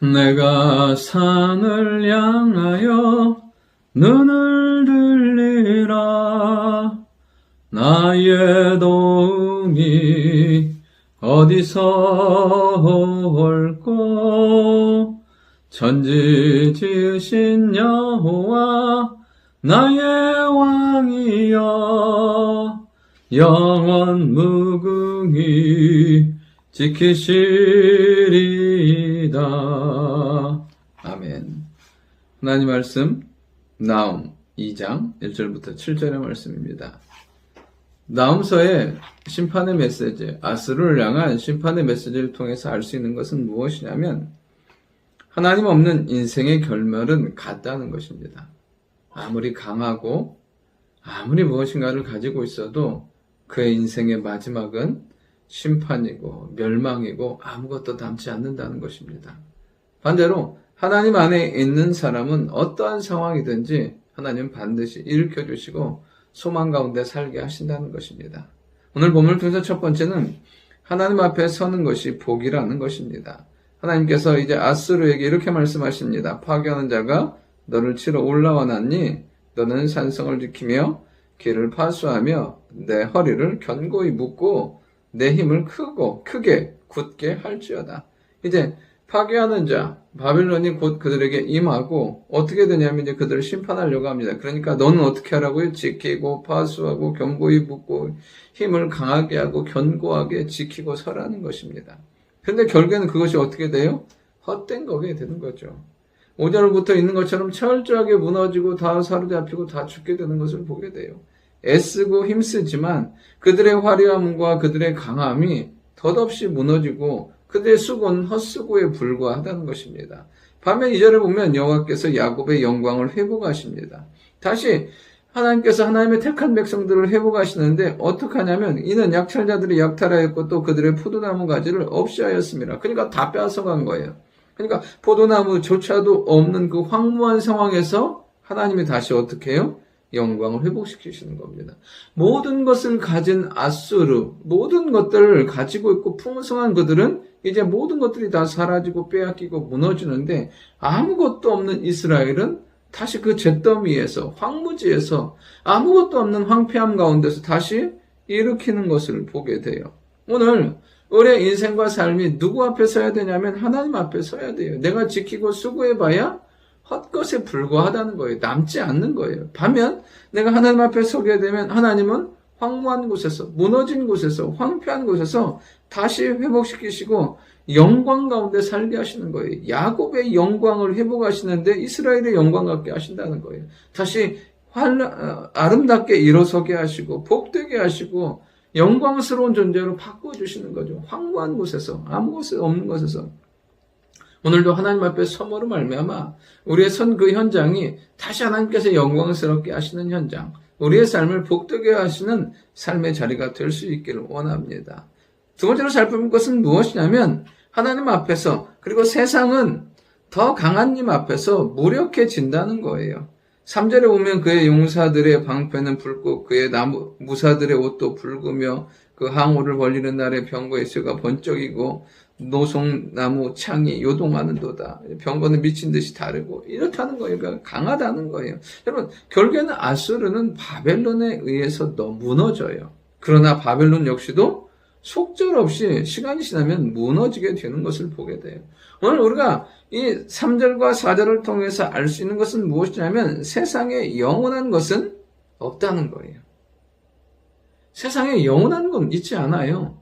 내가 산을 향하여 눈을 들리라. 나의 도움이 어디서 올꼬. 천지 지으신 여호와 나의 왕이여, 영원 무궁히 지키시리이다. 아멘. 하나님 말씀 나훔 2장 1절부터 7절의 말씀입니다. 나훔서의 심판의 메시지, 아수르를 향한 심판의 메시지를 통해서 알 수 있는 것은 무엇이냐면, 하나님 없는 인생의 결말은 같다는 것입니다. 아무리 강하고 아무리 무엇인가를 가지고 있어도 그의 인생의 마지막은 심판이고 멸망이고 아무것도 남지 않는다는 것입니다. 반대로 하나님 안에 있는 사람은 어떠한 상황이든지 하나님은 반드시 일으켜주시고 소망 가운데 살게 하신다는 것입니다. 오늘 본문을 통해서 첫 번째는 하나님 앞에 서는 것이 복이라는 것입니다. 하나님께서 이제 아수르에게 이렇게 말씀하십니다. 파괴하는 자가 너를 치러 올라와 났니? 너는 산성을 지키며 길을 파수하며 내 허리를 견고히 묶고 내 힘을 크게 굳게 할지어다. 이제 파괴하는 자 바벨론이 곧 그들에게 임하고 어떻게 되냐면 이제 그들을 심판하려고 합니다. 그러니까 너는 어떻게 하라고요? 지키고 파수하고 견고히 묶고 힘을 강하게 하고 견고하게 지키고 서라는 것입니다. 그런데 결국에는 그것이 어떻게 돼요? 헛된 거게 되는 거죠. 5절부터 있는 것처럼 철저하게 무너지고 다 사로잡히고 다 죽게 되는 것을 보게 돼요. 애쓰고 힘쓰지만 그들의 화려함과 그들의 강함이 덧없이 무너지고 그들의 수고는 헛수고에 불과하다는 것입니다. 반면 2절을 보면 여호와께서 야곱의 영광을 회복하십니다. 다시 하나님께서 하나님의 택한 백성들을 회복하시는데 어떻게 하냐면 이는 약탈자들이 약탈하였고 또 그들의 포도나무 가지를 없이 하였습니다. 그러니까 다 빼앗아간 거예요. 그러니까 포도나무조차도 없는 그 황무한 상황에서 하나님이 다시 어떻게 해요? 영광을 회복시키시는 겁니다. 모든 것을 가진 아수르, 모든 것들을 가지고 있고 풍성한 그들은 이제 모든 것들이 다 사라지고 빼앗기고 무너지는데 아무것도 없는 이스라엘은 다시 그 잿더미에서 황무지에서 아무것도 없는 황폐함 가운데서 다시 일으키는 것을 보게 돼요. 오늘 우리의 인생과 삶이 누구 앞에 서야 되냐면 하나님 앞에 서야 돼요. 내가 지키고 수고해봐야 헛것에 불과하다는 거예요. 남지 않는 거예요. 반면 내가 하나님 앞에 서게 되면 하나님은 황무한 곳에서, 무너진 곳에서, 황폐한 곳에서 다시 회복시키시고 영광 가운데 살게 하시는 거예요. 야곱의 영광을 회복하시는데 이스라엘의 영광 갖게 하신다는 거예요. 다시 아름답게 일어서게 하시고 복되게 하시고 영광스러운 존재로 바꿔주시는 거죠. 황무한 곳에서, 아무 곳에 없는 곳에서. 오늘도 하나님 앞에 섬으로 말미암아 우리의 선 그 현장이 다시 하나님께서 영광스럽게 하시는 현장, 우리의 삶을 복되게 하시는 삶의 자리가 될 수 있기를 원합니다. 두 번째로 살펴볼 것은 무엇이냐면 하나님 앞에서, 그리고 세상은 더 강한 님 앞에서 무력해진다는 거예요. 3절에 보면 그의 용사들의 방패는 붉고 그의 무사들의 옷도 붉으며 그 항우를 벌리는 날에 병거의 쇠가 번쩍이고 노송나무 창이 요동하는도다. 병거는 미친 듯이 다르고 이렇다는 거예요. 그러니까 강하다는 거예요. 여러분, 결국에는 아수르는 바벨론에 의해서 무너져요. 그러나 바벨론 역시도 속절없이 시간이 지나면 무너지게 되는 것을 보게 돼요. 오늘 우리가 이 3절과 4절을 통해서 알 수 있는 것은 무엇이냐면 세상에 영원한 것은 없다는 거예요. 세상에 영원한 건 있지 않아요.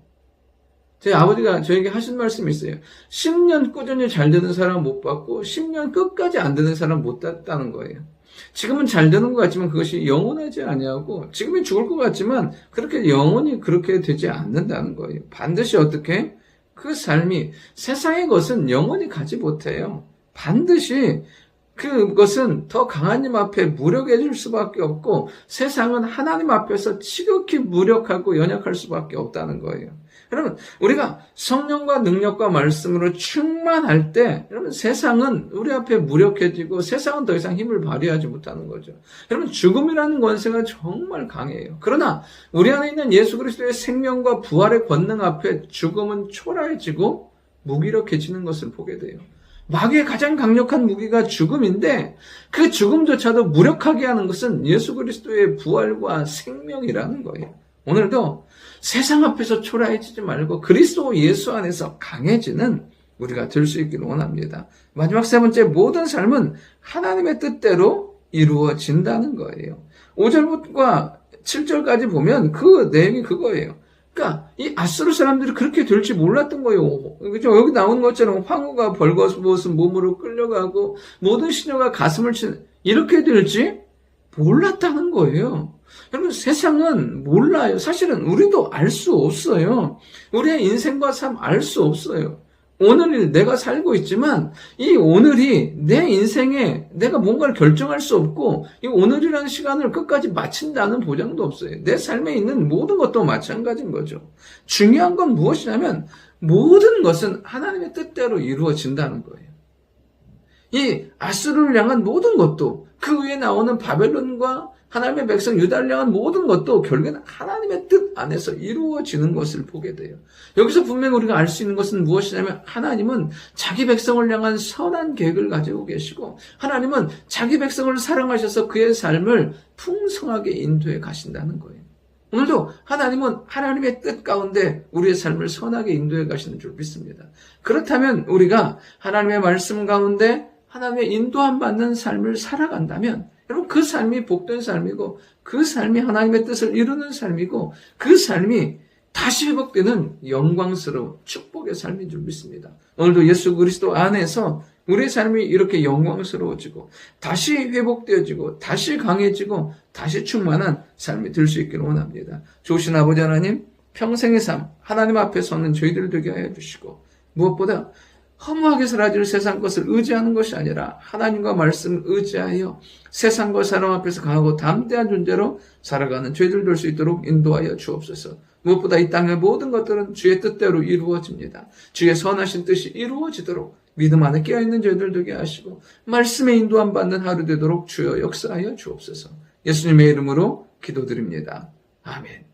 제 아버지가 저에게 하신 말씀이 있어요. 10년 꾸준히 잘 되는 사람 못 봤고 10년 끝까지 안 되는 사람 못 봤다는 거예요. 지금은 잘 되는 것 같지만 그것이 영원하지 아니하고 지금은 죽을 것 같지만 그렇게 영원히 그렇게 되지 않는다는 거예요. 반드시 어떻게? 그 삶이, 세상의 것은 영원히 가지 못해요. 반드시 그것은 더 강한 님 앞에 무력해질 수밖에 없고 세상은 하나님 앞에서 지극히 무력하고 연약할 수밖에 없다는 거예요. 여러분, 우리가 성령과 능력과 말씀으로 충만할 때 여러분 세상은 우리 앞에 무력해지고 세상은 더 이상 힘을 발휘하지 못하는 거죠. 여러분, 죽음이라는 권세가 정말 강해요. 그러나 우리 안에 있는 예수 그리스도의 생명과 부활의 권능 앞에 죽음은 초라해지고 무기력해지는 것을 보게 돼요. 마귀의 가장 강력한 무기가 죽음인데 그 죽음조차도 무력하게 하는 것은 예수 그리스도의 부활과 생명이라는 거예요. 오늘도 세상 앞에서 초라해지지 말고 그리스도 예수 안에서 강해지는 우리가 될 수 있기를 원합니다. 마지막 세 번째, 모든 삶은 하나님의 뜻대로 이루어진다는 거예요. 5절과 7절까지 보면 그 내용이 그거예요. 그러니까 이 아수르 사람들이 그렇게 될지 몰랐던 거예요. 그죠? 여기 나오는 것처럼 황후가 벌거벗은 몸으로 끌려가고 모든 시녀가 가슴을 치는 이렇게 될지 몰랐다는 거예요. 여러분, 세상은 몰라요. 사실은 우리도 알 수 없어요. 우리의 인생과 삶 알 수 없어요. 오늘을 내가 살고 있지만 이 오늘이 내 인생에 내가 뭔가를 결정할 수 없고 이 오늘이라는 시간을 끝까지 마친다는 보장도 없어요. 내 삶에 있는 모든 것도 마찬가지인 거죠. 중요한 건 무엇이냐면 모든 것은 하나님의 뜻대로 이루어진다는 거예요. 이 아수르를 향한 모든 것도 그 위에 나오는 바벨론과 하나님의 백성 유다를 향한 모든 것도 결국에는 하나님의 뜻 안에서 이루어지는 것을 보게 돼요. 여기서 분명히 우리가 알 수 있는 것은 무엇이냐면 하나님은 자기 백성을 향한 선한 계획을 가지고 계시고 하나님은 자기 백성을 사랑하셔서 그의 삶을 풍성하게 인도해 가신다는 거예요. 오늘도 하나님은 하나님의 뜻 가운데 우리의 삶을 선하게 인도해 가시는 줄 믿습니다. 그렇다면 우리가 하나님의 말씀 가운데 하나님의 인도함 받는 삶을 살아간다면 여러분, 그 삶이 복된 삶이고 그 삶이 하나님의 뜻을 이루는 삶이고 그 삶이 다시 회복되는 영광스러운 축복의 삶인 줄 믿습니다. 오늘도 예수 그리스도 안에서 우리의 삶이 이렇게 영광스러워지고 다시 회복되어지고 다시 강해지고 다시 충만한 삶이 될 수 있기를 원합니다. 좋으신 아버지 하나님, 평생의 삶 하나님 앞에 서는 저희들 되게 하여 주시고 무엇보다 허무하게 사라질 세상 것을 의지하는 것이 아니라 하나님과 말씀을 의지하여 세상과 사람 앞에서 강하고 담대한 존재로 살아가는 저희들 될 수 있도록 인도하여 주옵소서. 무엇보다 이 땅의 모든 것들은 주의 뜻대로 이루어집니다. 주의 선하신 뜻이 이루어지도록 믿음 안에 깨어있는 저희들 되게 하시고 말씀에 인도함 받는 하루 되도록 주여 역사하여 주옵소서. 예수님의 이름으로 기도드립니다. 아멘.